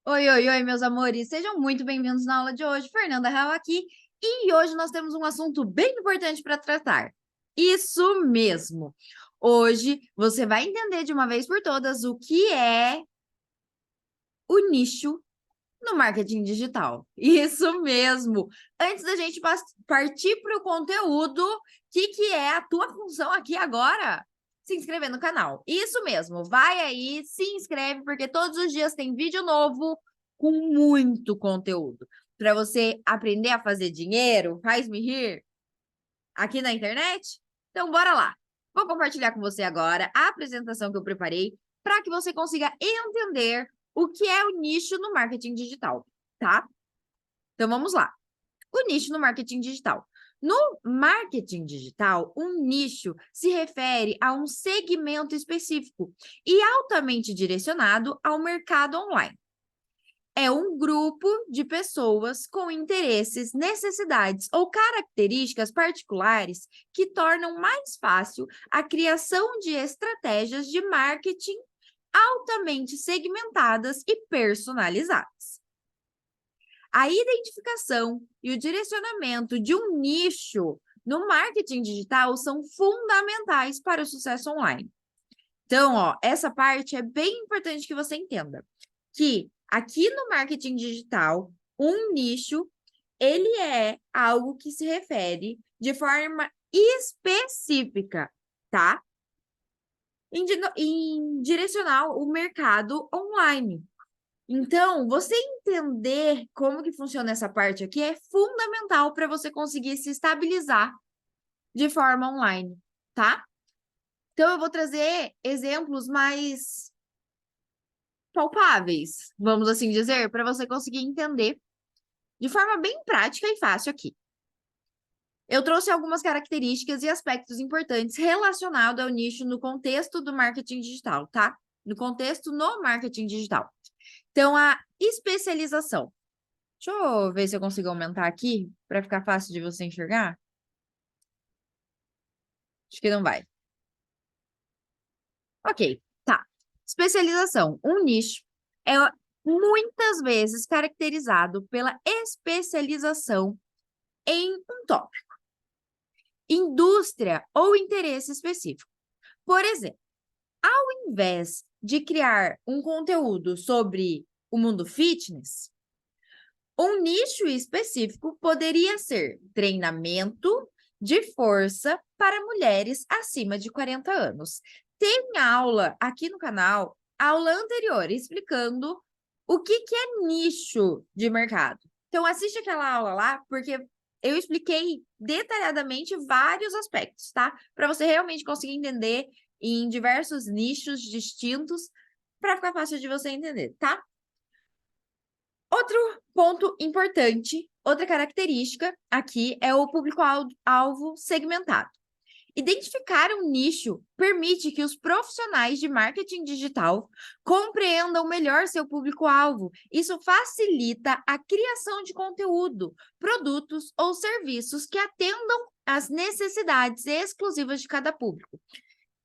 Oi, oi, oi, meus amores, sejam muito bem-vindos na aula de hoje. Fernanda Real aqui, e hoje nós temos um assunto bem importante para tratar. Isso mesmo! Hoje você vai entender de uma vez por todas o que é o nicho no marketing digital. Isso mesmo! Antes da gente partir para o conteúdo, o que é a tua função aqui agora? Se inscrever no canal. Isso mesmo, vai aí, se inscreve, porque todos os dias tem vídeo novo com muito conteúdo. Para você aprender a fazer dinheiro, faz-me rir aqui na internet? Então, bora lá. Vou compartilhar com você agora a apresentação que eu preparei para que você consiga entender o que é o nicho no marketing digital, tá? Então, vamos lá. O nicho no marketing digital. No marketing digital, um nicho se refere a um segmento específico e altamente direcionado ao mercado online. É um grupo de pessoas com interesses, necessidades ou características particulares que tornam mais fácil a criação de estratégias de marketing altamente segmentadas e personalizadas. A identificação e o direcionamento de um nicho no marketing digital são fundamentais para o sucesso online. Então, ó, essa parte é bem importante que você entenda que aqui no marketing digital, um nicho, ele é algo que se refere de forma específica, tá? Em direcionar o mercado online. Então, você entender como que funciona essa parte aqui é fundamental para você conseguir se estabilizar de forma online, tá? Então, eu vou trazer exemplos mais palpáveis, vamos assim dizer, para você conseguir entender de forma bem prática e fácil aqui. Eu trouxe algumas características e aspectos importantes relacionados ao nicho no contexto do marketing digital, tá? No contexto no marketing digital. Então, a especialização. Deixa eu ver se eu consigo aumentar aqui para ficar fácil de você enxergar. Acho que não vai. Ok, tá. Especialização. Um nicho é muitas vezes caracterizado pela especialização em um tópico, indústria ou interesse específico. Por exemplo, ao invés de criar um conteúdo sobre o mundo fitness, um nicho específico poderia ser treinamento de força para mulheres acima de 40 anos. Tem aula aqui no canal, aula anterior, explicando o que é nicho de mercado. Então, assiste aquela aula lá, porque eu expliquei detalhadamente vários aspectos, tá? Para você realmente conseguir entender em diversos nichos distintos, para ficar fácil de você entender, tá? Outro ponto importante, outra característica aqui é o público-alvo segmentado. Identificar um nicho permite que os profissionais de marketing digital compreendam melhor seu público-alvo. Isso facilita a criação de conteúdo, produtos ou serviços que atendam às necessidades exclusivas de cada público.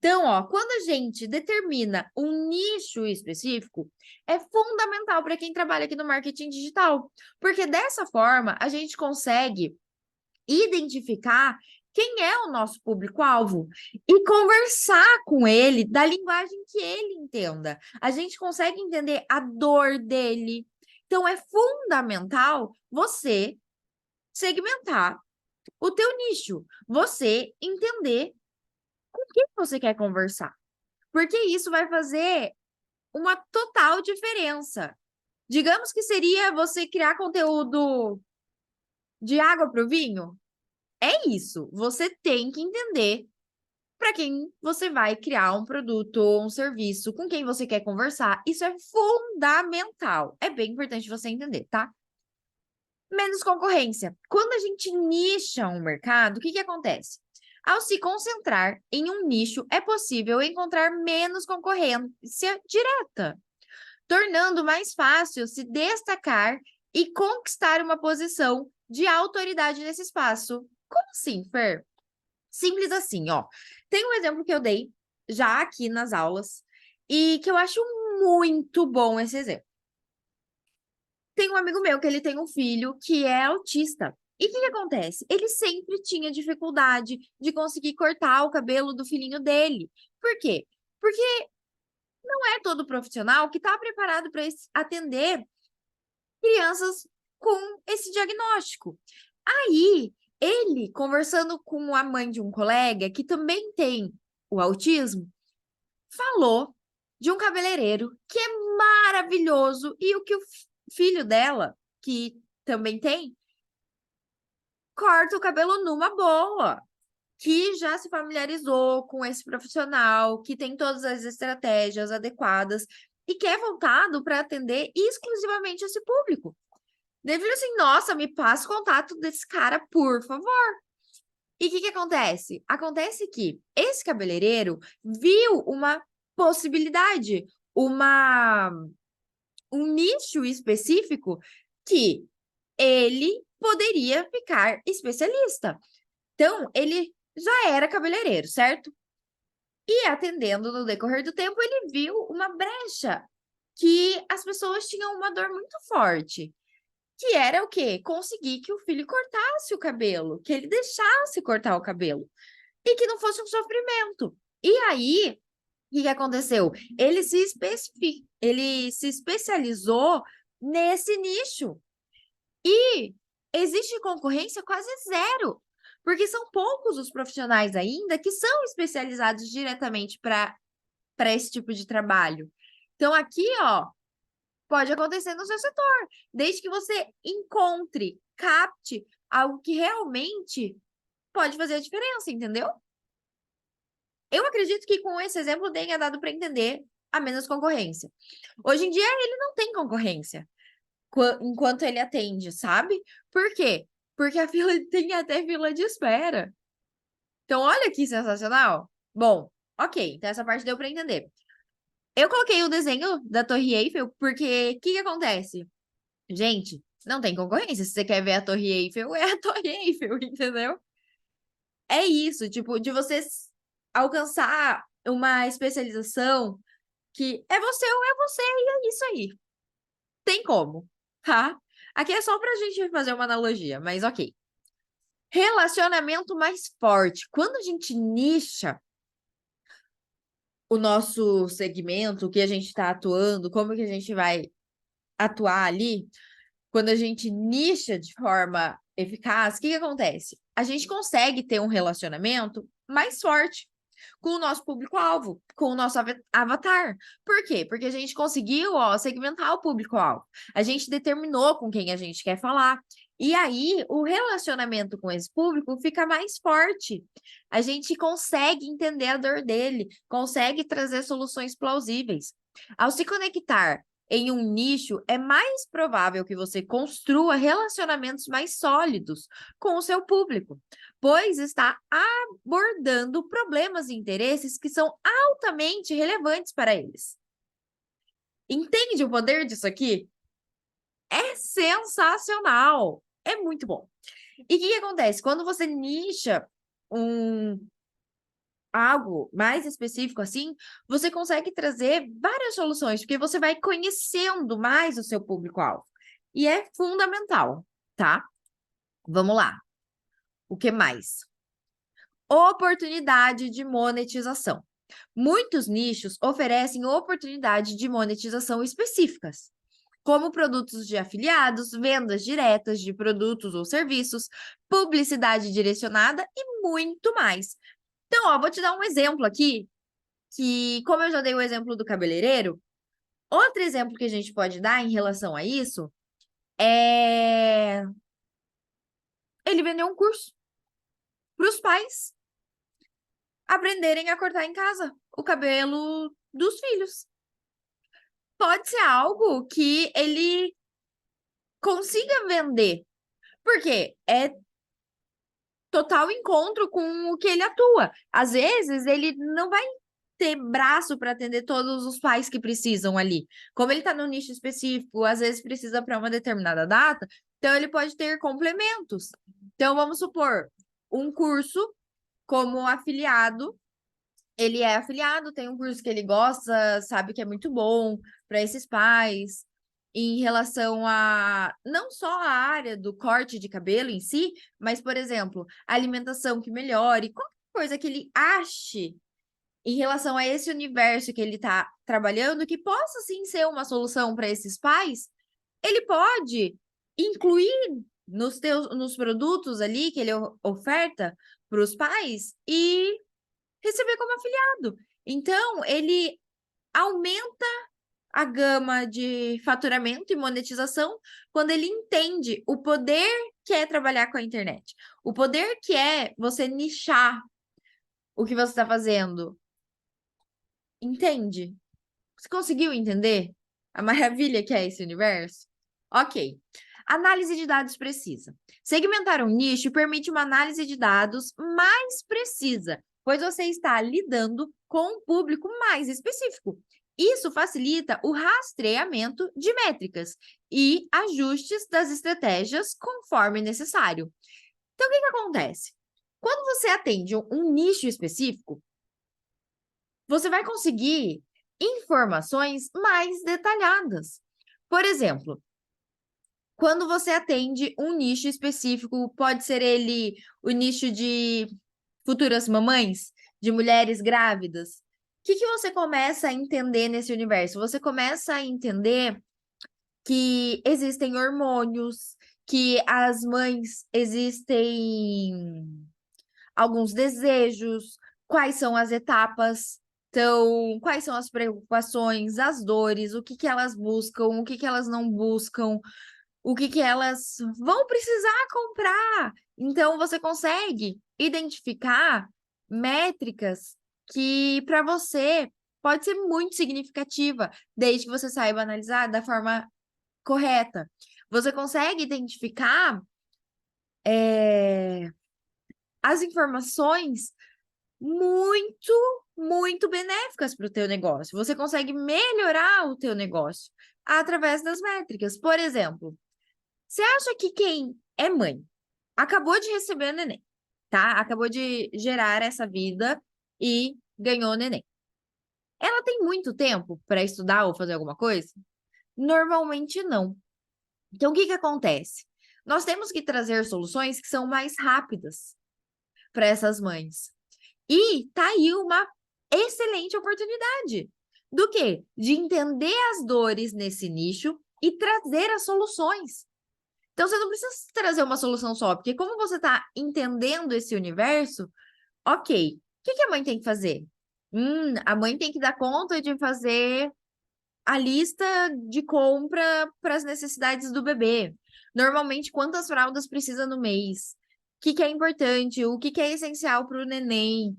Então, ó, quando a gente determina um nicho específico, é fundamental para quem trabalha aqui no marketing digital, porque dessa forma a gente consegue identificar quem é o nosso público-alvo e conversar com ele da linguagem que ele entenda. A gente consegue entender a dor dele. Então, é fundamental você segmentar o teu nicho, você entender com quem você quer conversar. Porque isso vai fazer uma total diferença. Digamos que seria você criar conteúdo de água para o vinho. É isso. Você tem que entender para quem você vai criar um produto ou um serviço, com quem você quer conversar. Isso é fundamental. É bem importante você entender, tá? Menos concorrência. Quando a gente nicha um mercado, o que acontece? Ao se concentrar em um nicho, é possível encontrar menos concorrência direta, tornando mais fácil se destacar e conquistar uma posição de autoridade nesse espaço. Como assim, Fer? Simples assim, ó. Tem um exemplo que eu dei já aqui nas aulas e que eu acho muito bom esse exemplo. Tem um amigo meu que ele tem um filho que é autista. E o que acontece? Ele sempre tinha dificuldade de conseguir cortar o cabelo do filhinho dele. Por quê? Porque não é todo profissional que está preparado para atender crianças com esse diagnóstico. Aí, ele, conversando com a mãe de um colega que também tem o autismo, falou de um cabeleireiro que é maravilhoso e o que o filho dela, que também tem, corta o cabelo numa boa, que já se familiarizou com esse profissional, que tem todas as estratégias adequadas e que é voltado para atender exclusivamente esse público. Devido assim, nossa, me passa o contato desse cara, por favor. E o que acontece? Acontece que esse cabeleireiro viu uma possibilidade, um nicho específico que ele poderia ficar especialista. Então, ele já era cabeleireiro, certo? E atendendo no decorrer do tempo, ele viu uma brecha que as pessoas tinham uma dor muito forte. Que era o quê? Conseguir que o filho cortasse o cabelo, que ele deixasse cortar o cabelo. E que não fosse um sofrimento. E aí, o que aconteceu? Ele se especializou nesse nicho. E existe concorrência quase zero, porque são poucos os profissionais ainda que são especializados diretamente para esse tipo de trabalho. Então, aqui, ó, pode acontecer no seu setor, desde que você encontre, capte algo que realmente pode fazer a diferença, entendeu? Eu acredito que com esse exemplo tenha dado para entender a menos concorrência. Hoje em dia ele não tem concorrência enquanto ele atende, sabe? Por quê? Porque a fila tem até fila de espera. Então, olha que sensacional. Bom, ok, então essa parte deu para entender. Eu coloquei o desenho da Torre Eiffel porque o que acontece? Gente, não tem concorrência. Se você quer ver a Torre Eiffel, é a Torre Eiffel, entendeu? É isso, tipo, de você alcançar uma especialização que é você ou é você, e é isso aí. Tem como, tá? Aqui é só pra gente fazer uma analogia, mas ok. Relacionamento mais forte. Quando a gente nicha o nosso segmento, o que a gente está atuando, como que a gente vai atuar ali, quando a gente nicha de forma eficaz, o que acontece? A gente consegue ter um relacionamento mais forte com o nosso público-alvo, com o nosso avatar. Por quê? Porque a gente conseguiu, ó, segmentar o público-alvo. A gente determinou com quem a gente quer falar. E aí, o relacionamento com esse público fica mais forte. A gente consegue entender a dor dele, consegue trazer soluções plausíveis. Ao se conectar em um nicho, é mais provável que você construa relacionamentos mais sólidos com o seu público, pois está abordando problemas e interesses que são altamente relevantes para eles. Entende o poder disso aqui? É sensacional! É muito bom. E o que acontece? Quando você nicha algo mais específico assim, você consegue trazer várias soluções, porque você vai conhecendo mais o seu público-alvo. E é fundamental, tá? Vamos lá. O que mais? Oportunidade de monetização. Muitos nichos oferecem oportunidade de monetização específicas, como produtos de afiliados, vendas diretas de produtos ou serviços, publicidade direcionada e muito mais. Então, ó, vou te dar um exemplo aqui, que como eu já dei o exemplo do cabeleireiro, outro exemplo que a gente pode dar em relação a isso é ele vender um curso para os pais aprenderem a cortar em casa o cabelo dos filhos. Pode ser algo que ele consiga vender, porque é total encontro com o que ele atua. Às vezes, ele não vai ter braço para atender todos os pais que precisam ali. Como ele está no nicho específico, às vezes precisa para uma determinada data, então ele pode ter complementos. Então, vamos supor, um curso como afiliado, ele é afiliado, tem um curso que ele gosta, sabe que é muito bom para esses pais. em relação a não só a área do corte de cabelo em si, mas, por exemplo, alimentação que melhore, qualquer coisa que ele ache em relação a esse universo que ele está trabalhando, que possa sim ser uma solução para esses pais, ele pode incluir nos produtos ali que ele oferta para os pais e receber como afiliado. Então, ele aumenta a gama de faturamento e monetização quando ele entende o poder que é trabalhar com a internet, o poder que é você nichar o que você está fazendo. Entende? Você conseguiu entender a maravilha que é esse universo? Ok. Análise de dados precisa. Segmentar um nicho permite uma análise de dados mais precisa, pois você está lidando com um público mais específico. Isso facilita o rastreamento de métricas e ajustes das estratégias conforme necessário. Então, o que acontece? Quando você atende um nicho específico, você vai conseguir informações mais detalhadas. Por exemplo, quando você atende um nicho específico, pode ser ele o nicho de futuras mamães, de mulheres grávidas. O que você começa a entender nesse universo? Você começa a entender que existem hormônios, que as mães existem alguns desejos, quais são as etapas, então, quais são as preocupações, as dores, o que que elas buscam, o que que elas não buscam, o que que elas vão precisar comprar. Então, você consegue identificar métricas que para você pode ser muito significativa, desde que você saiba analisar da forma correta. Você consegue identificar as informações muito benéficas para o teu negócio. Você consegue melhorar o teu negócio através das métricas. Por exemplo, você acha que quem é mãe acabou de receber o neném, tá? Acabou de gerar essa vida e ganhou o neném. Ela tem muito tempo para estudar ou fazer alguma coisa? Normalmente não. Então, o que que acontece? Nós temos que trazer soluções que são mais rápidas para essas mães. E tá aí uma excelente oportunidade. Do quê? De entender as dores nesse nicho e trazer as soluções. Então, você não precisa trazer uma solução só, porque como você está entendendo esse universo, ok, o que que a mãe tem que fazer? A mãe tem que dar conta de fazer a lista de compra para as necessidades do bebê. Normalmente, quantas fraldas precisa no mês? O que que é importante? O que que é essencial para o neném?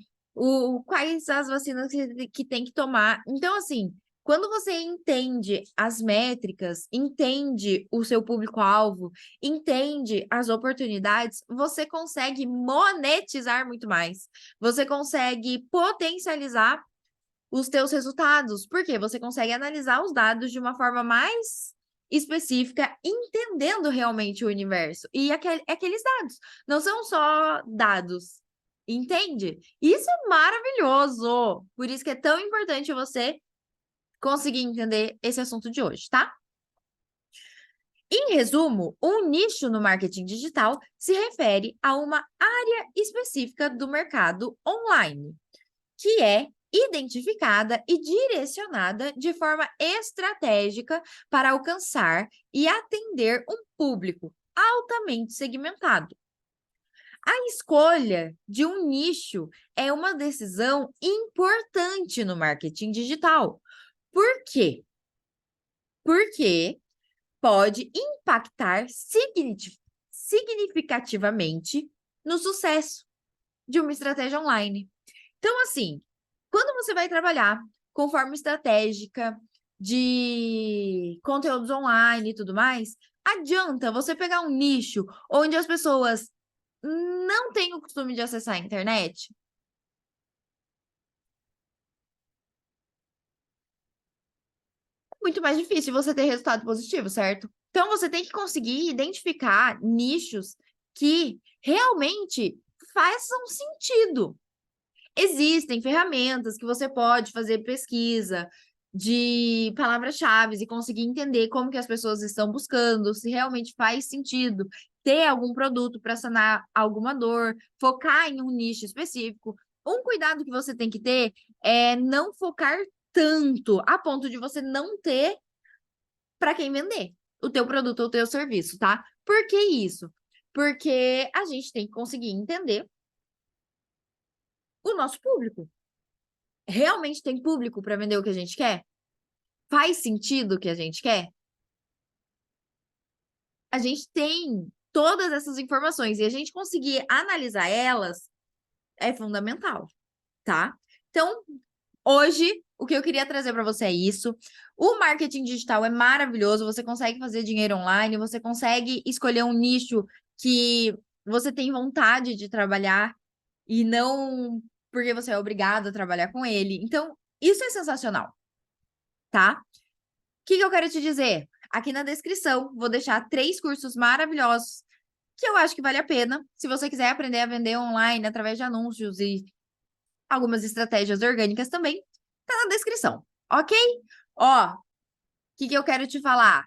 Quais as vacinas que tem que tomar? Então, assim, quando você entende as métricas, entende o seu público-alvo, entende as oportunidades, você consegue monetizar muito mais. Você consegue potencializar os teus resultados, porque você consegue analisar os dados de uma forma mais específica, entendendo realmente o universo. E aqueles dados não são só dados, entende? Isso é maravilhoso! Por isso que é tão importante você conseguir entender esse assunto de hoje, tá? Em resumo, um nicho no marketing digital se refere a uma área específica do mercado online, que é identificada e direcionada de forma estratégica para alcançar e atender um público altamente segmentado. A escolha de um nicho é uma decisão importante no marketing digital. Por quê? Porque pode impactar significativamente no sucesso de uma estratégia online. Então, assim, quando você vai trabalhar com forma estratégica de conteúdos online e tudo mais, adianta você pegar um nicho onde as pessoas não têm o costume de acessar a internet? É muito mais difícil você ter resultado positivo, certo? Então, você tem que conseguir identificar nichos que realmente façam sentido. Existem ferramentas que você pode fazer pesquisa, de palavras-chave e conseguir entender como que as pessoas estão buscando, se realmente faz sentido ter algum produto para sanar alguma dor, focar em um nicho específico. Um cuidado que você tem que ter é não focar tanto a ponto de você não ter para quem vender o teu produto ou o teu serviço, tá? Por que isso? Porque a gente tem que conseguir entender o nosso público. Realmente tem público para vender o que a gente quer? Faz sentido o que a gente quer? A gente tem todas essas informações e a gente conseguir analisar elas é fundamental, tá? Então, hoje, o que eu queria trazer para você é isso. O marketing digital é maravilhoso, você consegue fazer dinheiro online, você consegue escolher um nicho que você tem vontade de trabalhar e não porque você é obrigado a trabalhar com ele. Então, isso é sensacional, tá? O que que eu quero te dizer? Aqui na descrição, vou deixar 3 cursos maravilhosos que eu acho que vale a pena. Se você quiser aprender a vender online através de anúncios e algumas estratégias orgânicas também, tá na descrição, ok? Ó, o que que eu quero te falar?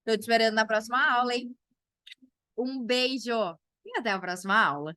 Tô te esperando na próxima aula, hein? Um beijo e até a próxima aula.